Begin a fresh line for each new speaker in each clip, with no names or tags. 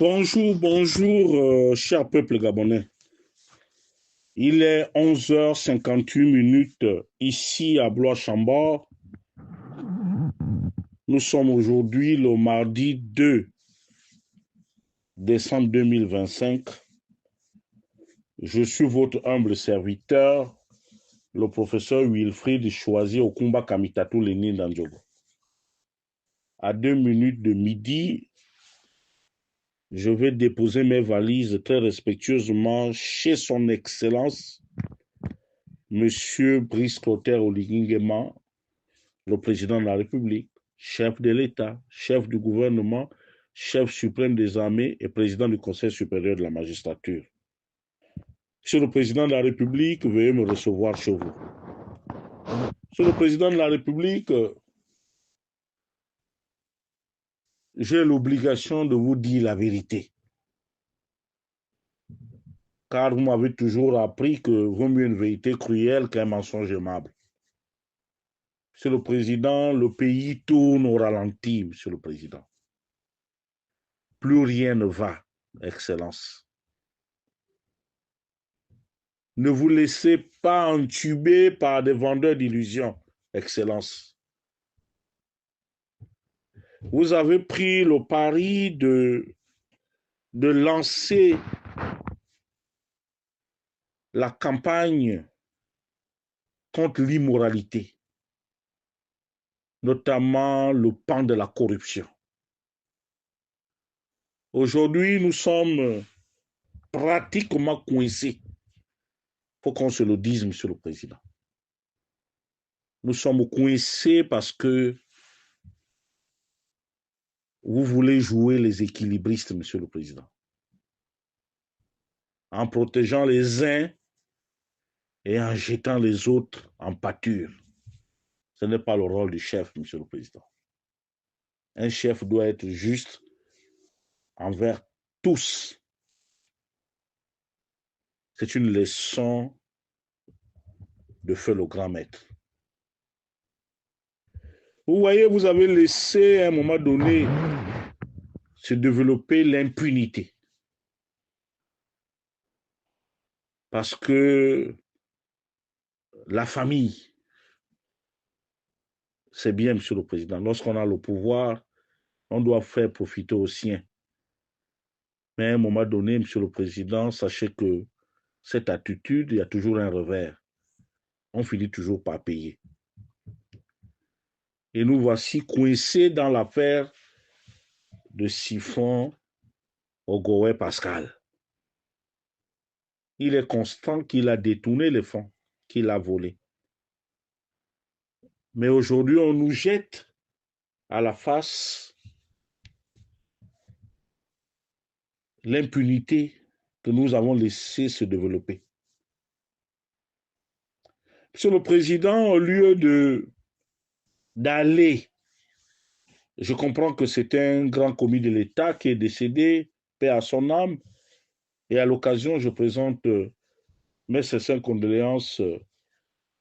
Bonjour, bonjour, cher peuple gabonais. Il est 11h58 ici à Blois-Chambord. Nous sommes aujourd'hui le mardi 2 décembre 2025. Je suis votre humble serviteur, le professeur Wilfried Choisi Okumba Kamitatou Lénine Dandjogo. À 2 minutes de midi, je vais déposer mes valises très respectueusement chez son Excellence, Monsieur Brice Clotaire Oligui, le président de la République, chef de l'État, chef du gouvernement, chef suprême des armées et président du Conseil supérieur de la magistrature. Monsieur le président de la République, veuillez me recevoir chez vous. Monsieur le président de la République, j'ai l'obligation de vous dire la vérité. Car vous m'avez toujours appris que vaut mieux une vérité cruelle qu'un mensonge aimable. Monsieur le Président, le pays tourne au ralenti, Monsieur le Président. Plus rien ne va, Excellence. Ne vous laissez pas entuber par des vendeurs d'illusions, Excellence. Vous avez pris le pari de lancer la campagne contre l'immoralité, notamment le pan de la corruption. Aujourd'hui, nous sommes pratiquement coincés. Il faut qu'on se le dise, Monsieur le Président. Nous sommes coincés parce que vous voulez jouer les équilibristes, Monsieur le Président, en protégeant les uns et en jetant les autres en pâture. Ce n'est pas le rôle du chef, Monsieur le Président. Un chef doit être juste envers tous. C'est une leçon de feu le grand maître. Vous voyez, vous avez laissé à un moment donné se développer l'impunité. Parce que la famille, c'est bien, Monsieur le Président. Lorsqu'on a le pouvoir, on doit faire profiter aux siens. Mais à un moment donné, Monsieur le Président, sachez que cette attitude, il y a toujours un revers. On finit toujours par payer. Et nous voici coincés dans l'affaire de Siphon Ogooué Pascal. Il est constant qu'il a détourné les fonds, qu'il a volés. Mais aujourd'hui, on nous jette à la face l'impunité que nous avons laissé se développer. Monsieur le Président, au lieu d'aller, je comprends que c'est un grand commis de l'État qui est décédé, paix à son âme, et à l'occasion, je présente mes sincères condoléances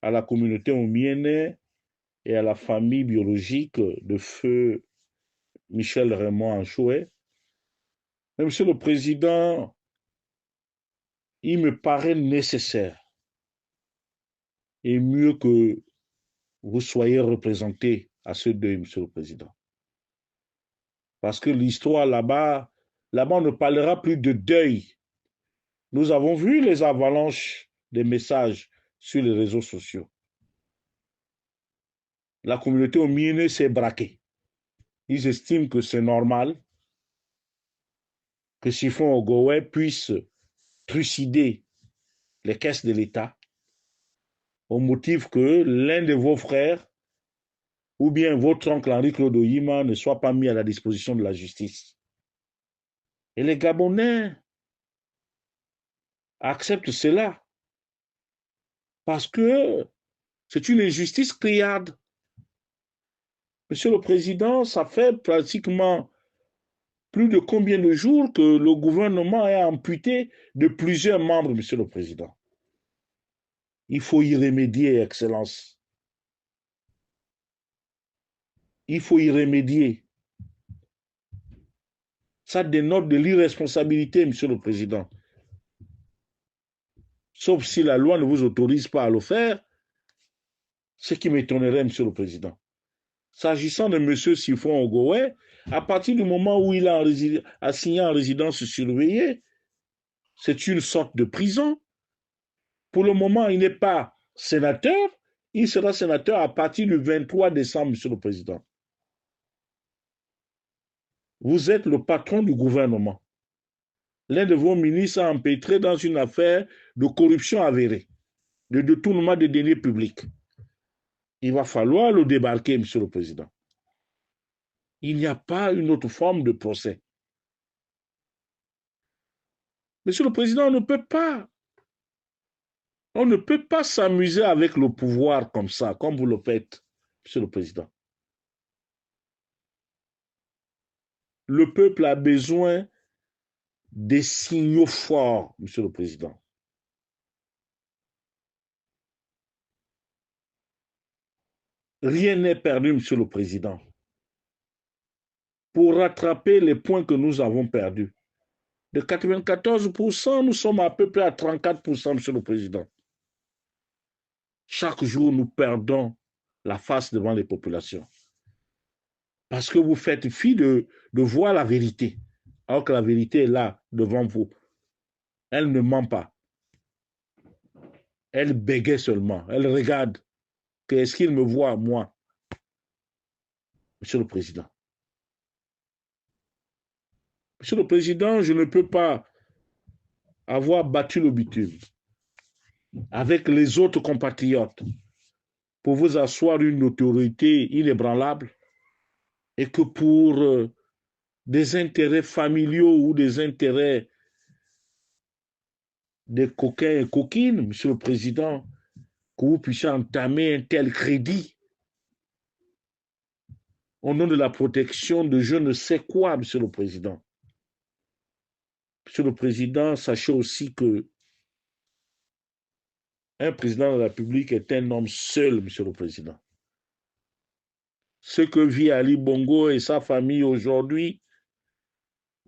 à la communauté omienne et à la famille biologique de feu Michel Raymond Anchouet. Mais Monsieur le Président, il me paraît nécessaire et mieux que vous soyez représenté à ce deuil, Monsieur le Président. Parce que l'histoire là-bas, on ne parlera plus de deuil. Nous avons vu les avalanches des messages sur les réseaux sociaux. La communauté omienne s'est braquée. Ils estiment que c'est normal que Siphon Ogooué puisse trucider les caisses de l'État au motif que l'un de vos frères ou bien votre oncle Henri-Claude Oyima ne soit pas mis à la disposition de la justice. Et les Gabonais acceptent cela parce que c'est une injustice criarde. Monsieur le Président, ça fait pratiquement plus de combien de jours que le gouvernement est amputé de plusieurs membres, Monsieur le Président. Il faut y remédier, Excellence. Il faut y remédier. Ça dénote de l'irresponsabilité, Monsieur le Président. Sauf si la loi ne vous autorise pas à le faire, ce qui m'étonnerait, Monsieur le Président. S'agissant de M. Sifon Ogowe, à partir du moment où il a signé en résidence surveillée, c'est une sorte de prison. Pour le moment, il n'est pas sénateur. Il sera sénateur à partir du 23 décembre, Monsieur le Président. Vous êtes le patron du gouvernement. L'un de vos ministres a empêtré dans une affaire de corruption avérée, de détournement des deniers publics. Il va falloir le débarquer, Monsieur le Président. Il n'y a pas une autre forme de procès. Monsieur le Président, on ne peut pas s'amuser avec le pouvoir comme ça, comme vous le faites, Monsieur le Président. Le peuple a besoin des signaux forts, Monsieur le Président. Rien n'est perdu, Monsieur le Président. Pour rattraper les points que nous avons perdus, de 94%, nous sommes à peu près à 34%, Monsieur le Président. Chaque jour, nous perdons la face devant les populations. Parce que vous faites fi de voir la vérité, alors que la vérité est là, devant vous. Elle ne ment pas. Elle bégaye seulement. Elle regarde. Est-ce qu'il me voit, moi, Monsieur le Président? Monsieur le Président, je ne peux pas avoir battu le bitume avec les autres compatriotes pour vous asseoir une autorité inébranlable et que pour des intérêts familiaux ou des intérêts des coquins et coquines, Monsieur le Président, que vous puissiez entamer un tel crédit au nom de la protection de je ne sais quoi, Monsieur le Président. Monsieur le Président, sachez aussi que un président de la République est un homme seul, Monsieur le Président. Ce que vit Ali Bongo et sa famille aujourd'hui,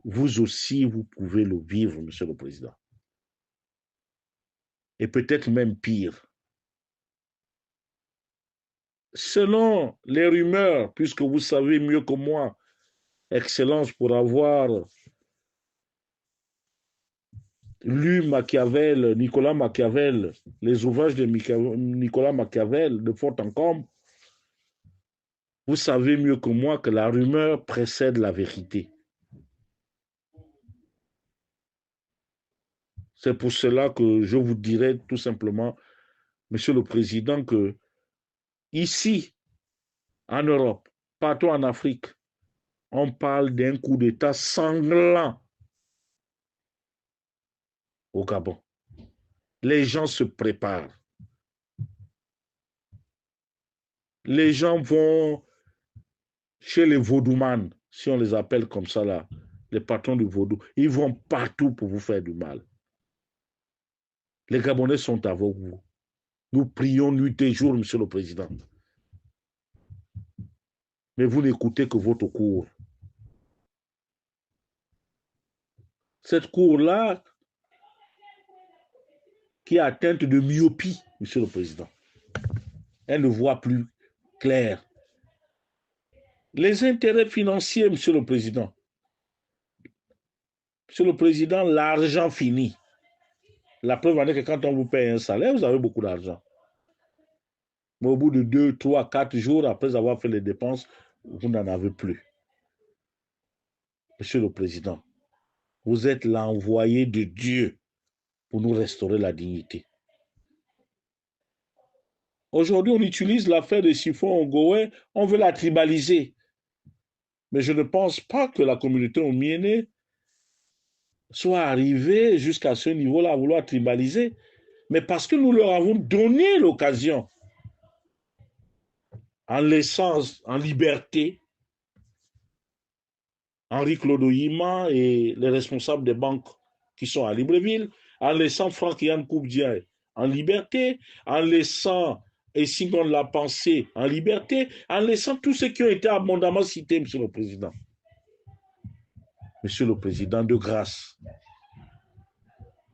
vous aussi, vous pouvez le vivre, Monsieur le Président. Et peut-être même pire. Selon les rumeurs, puisque vous savez mieux que moi, Excellence, pour avoir lu Machiavel, Nicolas Machiavel, les ouvrages de Nicolas Machiavel, de fond en comble, vous savez mieux que moi que la rumeur précède la vérité. C'est pour cela que je vous dirais tout simplement, Monsieur le Président, que ici, en Europe, partout en Afrique, on parle d'un coup d'État sanglant au Gabon. Les gens se préparent. Les gens vont chez les vaudoumanes, si on les appelle comme ça là, les patrons du vaudou. Ils vont partout pour vous faire du mal. Les Gabonais sont avec vous. Nous prions nuit et jour, Monsieur le Président. Mais vous n'écoutez que votre cour. Cette cour-là, qui est atteinte de myopie, Monsieur le Président. Elle ne voit plus clair. Les intérêts financiers, Monsieur le Président. Monsieur le Président, l'argent finit. La preuve en est que quand on vous paye un salaire, vous avez beaucoup d'argent. Mais au bout de 2, 3, 4 jours, après avoir fait les dépenses, vous n'en avez plus. Monsieur le Président, vous êtes l'envoyé de Dieu pour nous restaurer la dignité. Aujourd'hui, on utilise l'affaire de Sifon Ogowe, on veut la tribaliser. Mais je ne pense pas que la communauté omiénée soit arrivée jusqu'à ce niveau-là à vouloir tribaliser, mais parce que nous leur avons donné l'occasion, en laissant en liberté Henri-Claude Oyima et les responsables des banques qui sont à Libreville, en laissant Franck-Yann Koubdia en liberté, en laissant Essingon La Pensée en liberté, en laissant tous ceux qui ont été abondamment cités, Monsieur le Président. Monsieur le Président, de grâce,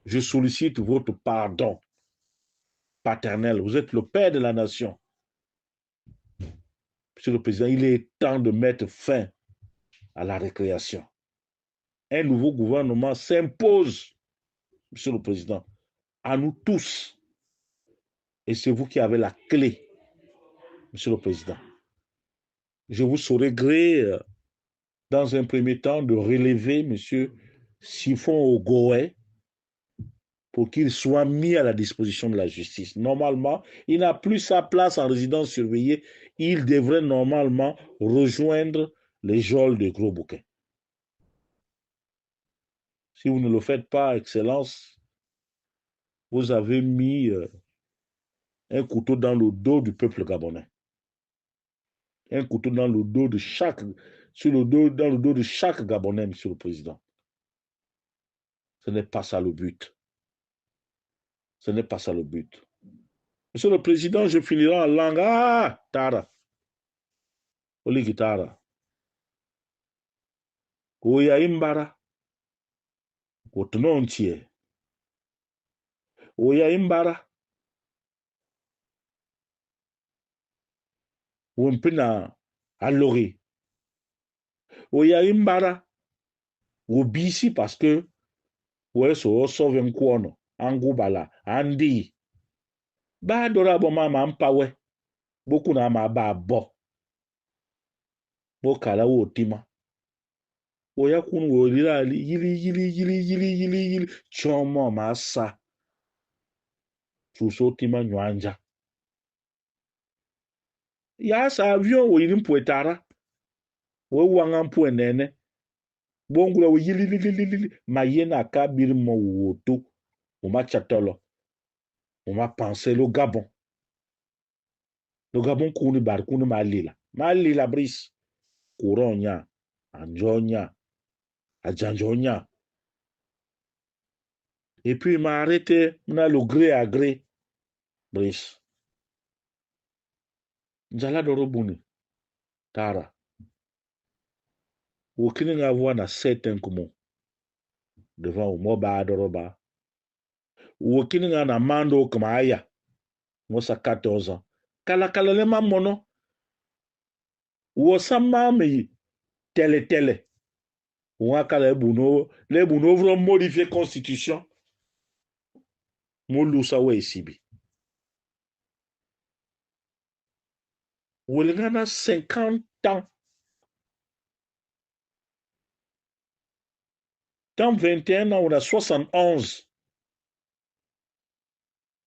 je sollicite votre pardon paternel. Vous êtes le père de la nation. Monsieur le Président, il est temps de mettre fin à la récréation. Un nouveau gouvernement s'impose, Monsieur le Président, à nous tous. Et c'est vous qui avez la clé, Monsieur le Président. Je vous saurai gré, dans un premier temps, de relever Monsieur Siphon Ogoé pour qu'il soit mis à la disposition de la justice. Normalement, il n'a plus sa place en résidence surveillée. Il devrait normalement rejoindre les geôles de Gros Bouquet. Si vous ne le faites pas, Excellence, vous avez mis un couteau dans le dos du peuple gabonais. Un couteau dans le dos de chaque, dans le dos de chaque Gabonais, Monsieur le Président. Ce n'est pas ça le but. Ce n'est pas ça le but. Monsieur le Président, je finirai en langue. Ah, Tara. Oli Tara. Oya imbara. Otonontie. Oya imbara. Wompina alori. Oya imbara. Obisi parce que ouais so sauve un kuono. Angubala. Andi. Ba dora bo mama mpawe. Boku na ma ba bo. Bokala wo tima. Oya kun wo yili chomo masa suso tima nywanja ya sa avion wo yili mpuetara wo wanga mpuenene bongula wo yili mayena ka birmo woto o ma chatolo o ma penser le Gabon kuni bar kuni malila bris kuronya anjonya ajanjonya. Et puis, il m'a arrêté, on a le gré à gré. Brice. Njala dorobuni. Tara. Wokini nga voix na certain kumo. Devant moba doroba. Wokini nga na mando kama aya. Mosa 14 ans. Kala le mamono. Wosama me tele. Waka le buno vro modifier constitution. Molusa we isibi. Wolingana 50 ans. Dans 21 ans, on a 71.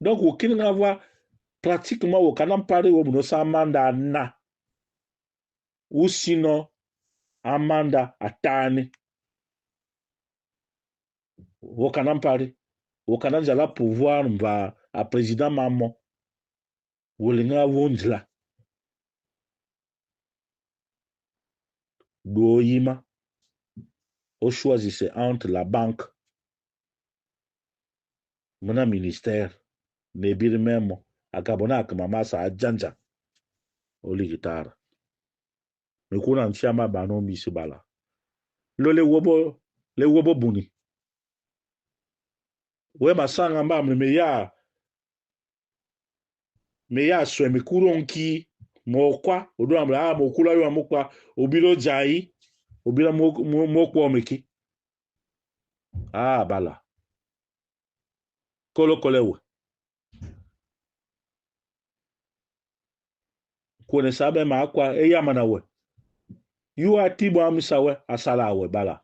Donc, aucun avoir pratiquement aucun parler au bout de amanda na. Ou sinon, amanda atani. Aucun parler. Aucun jala pouvoir va à président maman. Ou l'inga wondla. Doyima. Au choisissez entre la banque. Mon ministère. Nebir même. A Gabona que maman sa adjanja. Oli guitare. Mais qu'on en chama bano misibala. Le wobo buni. We masanga mba me ya swemi kuronki mokwa odo amla mokula yo amokwa obilo jai obila mokwa omeki bala kolewe kone sabe ma akwa eya manawe yu atibo amisawe asala we bala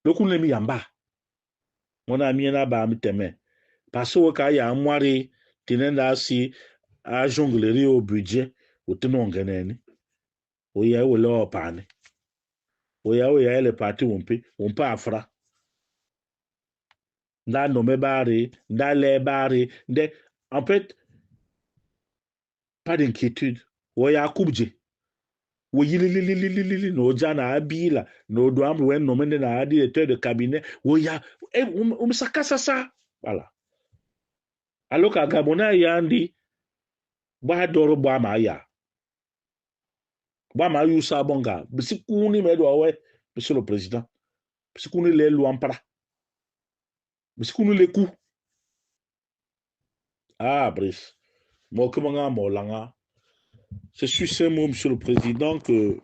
lokune mi yamba mona mi na ba mi teme parce que ya amwari tinenda si a jonglerie au budget utinongeneni oya wele opane oya ele parti wompe afra nda nome bari nda le bari en fait pas d'inquiétude oya kubje wo yililililili no jana abila no do am wen no mende na directeur de cabinet oya umsakasa sa voilà alors que Gabona yandi ba doro ba ma ya Bama Youssa Bonga. Si Kouni Medouawe, Monsieur le Président. Si Kouni les Luampara. Si Kouni les coups. Ah, bref. Moi, comment Molanga. C'est sur ces mots, Monsieur le Président, que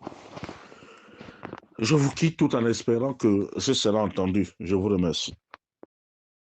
je vous quitte tout en espérant que ce sera entendu. Je vous remercie.